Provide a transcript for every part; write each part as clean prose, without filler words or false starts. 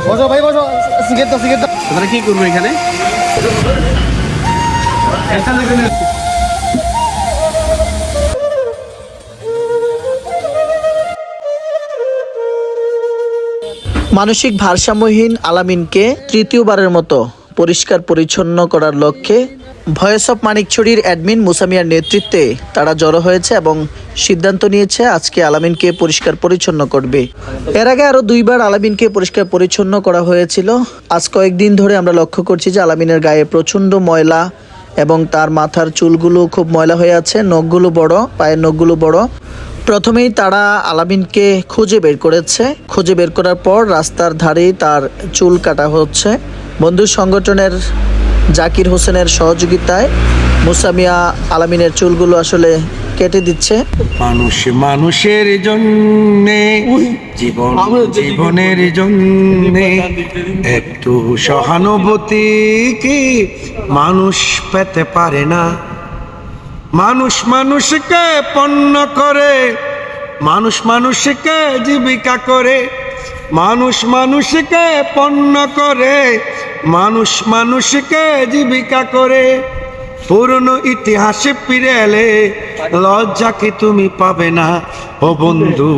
বসো ভাই বসো, সিগারেট দাও সিগারেট দাও। তোমরা কি করবো এখানে? মানসিক ভারসাম্যহীন আলামিনকে তৃতীয়বারের মতো পরিষ্কার পরিচ্ছন্ন করার লক্ষ্যে ভয়েস অফ মানিকছড়ির অ্যাডমিন মুসামিয়ার নেতৃত্বে তারা জড়ো হয়েছে এবং সিদ্ধান্ত নিয়েছে আজকে আলামিনকে পরিষ্কার পরিচ্ছন্ন করবে। এর আগে আরও দুইবার আলামিনকে পরিষ্কার পরিচ্ছন্ন করা হয়েছিল। আজ কয়েকদিন ধরে আমরা লক্ষ্য করছি যে আলামিনের গায়ে প্রচণ্ড ময়লা এবং তার মাথার চুলগুলো খুব ময়লা হয়ে আছে, নখগুলো বড়, পায়ের নখগুলো বড়। প্রথমেই তারা আলামিনকে খুঁজে বের করেছে। খুঁজে বের করার পর রাস্তার ধারেই তার চুল কাটা হচ্ছে। বন্ধু সংগঠনের জাকির হোসেনের সহযোগিতায় মুসামিয়া আলামিনের চুলগুলো আসলে কেটে দিচ্ছে। মানুষ মানুষের জন্যে, জীবন জীবনের জন্যে একটু সহানুভূতি কি মানুষ পেতে পারে না? মানুষ মানুষকে পণ্য করে, মানুষ মানুষকে জীবিকা করে, মানুষ মানুষকে পণ্য করে, মানুষ মানুষকে জীবিকা করে। পুরনো ইতিহাসে ফিরে এলে লজ্জা কি তুমি পাবে না ও বন্ধু?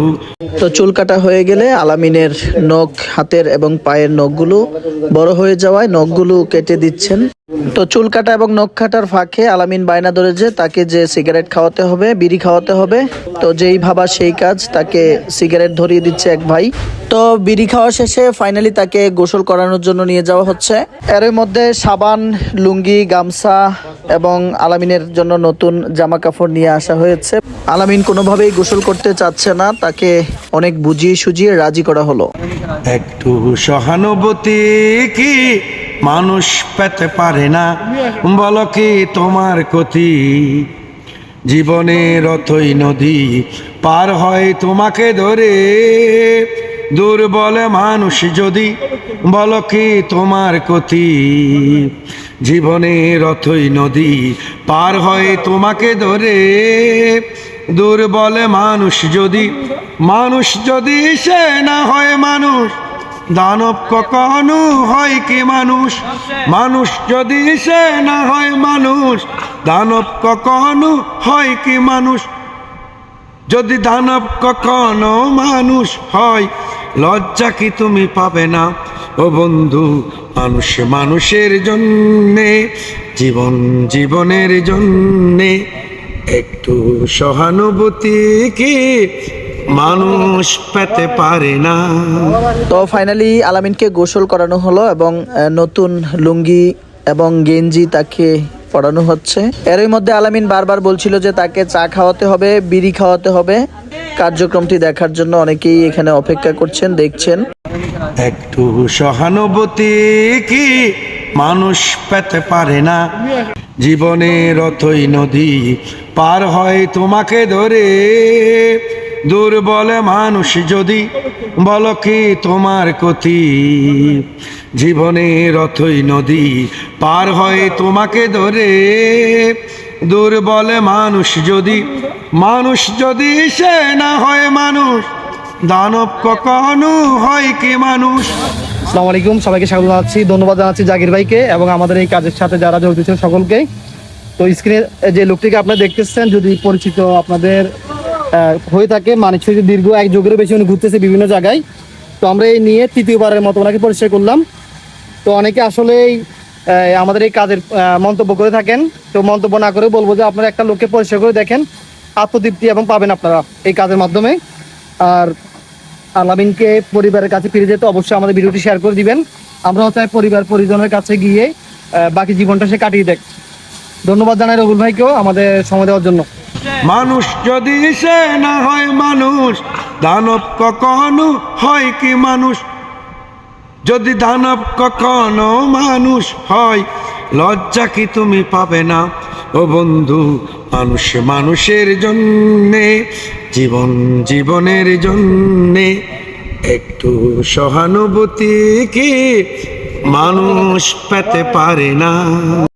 তো চুল কাটা হয়ে গেলে আলামিনের নখ, হাতের এবং পায়ের নখগুলো বড় হয়ে যাওয়ায় নখগুলো কেটে দিচ্ছেন। তো চুল কাটা এবং নখ কাটার ফাঁকে আলামিন বায়না ধরে যে তাকে যে সিগারেট খাওয়াতে হবে, বিড়ি খাওয়াতে হবে। তো যেই ভাবা সেই কাজ, তাকে সিগারেট ধরিয়ে দিচ্ছে এক ভাই। তো বিড়ি খাওয়া শেষে ফাইনালি তাকে গোসল করানোর জন্য নিয়ে যাওয়া হচ্ছে। এর মধ্যে সাবান, লুঙ্গি, গামছা এবং আলামিনের জন্য নতুন জামা কাপড় নিয়ে আসা হয়েছে। আলামিন কোনোভাবেই গোসল করতে চাচ্ছে না, তাকে অনেক বুঝিয়ে সুজিয়ে রাজি করা হলো। একটু সহানুভূতি কি মানুষ পেতে পারে না? বলো কি তোমার ক্ষতি? জীবনের অথই নদী পার হয় তোমাকে ধরে, দুর্বল মানুষ যদি, বলো কি তোমার ক্ষতি? জীবনের অথই নদী পার হয় তোমাকে ধরে, দুর্বল মানুষ যদি, মানুষ যদি সে না হয় মানুষ, দানব কখনো হয় কি মানুষ? মানুষ যদি সে না হয় মানুষ, দানব কখনো হয় কি মানুষ? যদি দানব কখনো মানুষ হয়, লজ্জা কি তুমি পাবে না ও বন্ধু? মানুষ মানুষের জন্যে, জীবন জীবনের জন্যে একটু সহানুভূতি কি মানুষ পেতে পারে না? তো ফাইনালি আলামিনকে গোসল করানো হলো এবং নতুন লুঙ্গি এবং গেঞ্জি তাকে পরানো হচ্ছে। এরই মধ্যে আলামিন বারবার বলছিল যে তাকে চা খাওয়াতে হবে, বিড়ি খাওয়াতে হবে। কার্যক্রমটি দেখার জন্য অনেকেই এখানে অপেক্ষা করছেন, দেখছেন। একটু সহানুভূতি কি মানুষ পেতে পারে না? জীবনের অথই নদী পার হয় তোমাকে ধরে, দুর্বল মানুষ যদি, বলো কি তোমার ক্ষতি? জীবনের অথই নদী পার হয় তোমাকে ধরে, দুর্বল মানুষ যদি, মানুষ যদি সে না হয় মানুষ, দানব কখনো হয় কি মানুষ? আসসালামু আলাইকুম, সবাইকে স্বাগত জানাচ্ছি। ধন্যবাদ জানাচ্ছি জাকির ভাইকে এবং আমাদের এই কাজের সাথে যারা জড়িত ছিল সকলকেই। তো স্ক্রিনে যে লোকটিকে আপনারা দেখতেছেন, যদি পরিচিত আপনাদের হয়ে থাকে, মানিকছড়ি দীর্ঘ এক যুগেরও বেশি উনি ঘুরতেছে বিভিন্ন জায়গায়। তো আমরা এই নিয়ে তৃতীয়বারের মতো ওনাকে পরিচয় করলাম। তো অনেকে আসলেই আমাদের এই কাজের মন্তব্য করে থাকেন। তো মন্তব্য না করে বলবো যে আপনারা একটা লোককে পরিচয় করে দেখেন, আত্মতৃপ্তি এবং পাবেন আপনারা এই কাজের মাধ্যমে। আর আলামিনকে পরিবারের কাছে ফিরে যেতে অবশ্যই আমাদের ভিডিওটি শেয়ার করে দিবেন। আমরাও চাই পরিবার পরিজনের কাছে গিয়ে বাকি জীবনটা সে কাটিয়ে দেখ। ধন্যবাদ জানাই রবুল ভাইকেও আমাদের সময় দেওয়ার জন্য। মানুষ যদি সে না হয় মানুষ, দানব কখনো হয় কি মানুষ? যদি দানব কখনো মানুষ হয়, লজ্জা কি তুমি পাবে না ও বন্ধু? মানুষ মানুষের জন্যে, জীবন জীবনের জন্যে একটু সহানুভূতি কি মানুষ পেতে পারে না?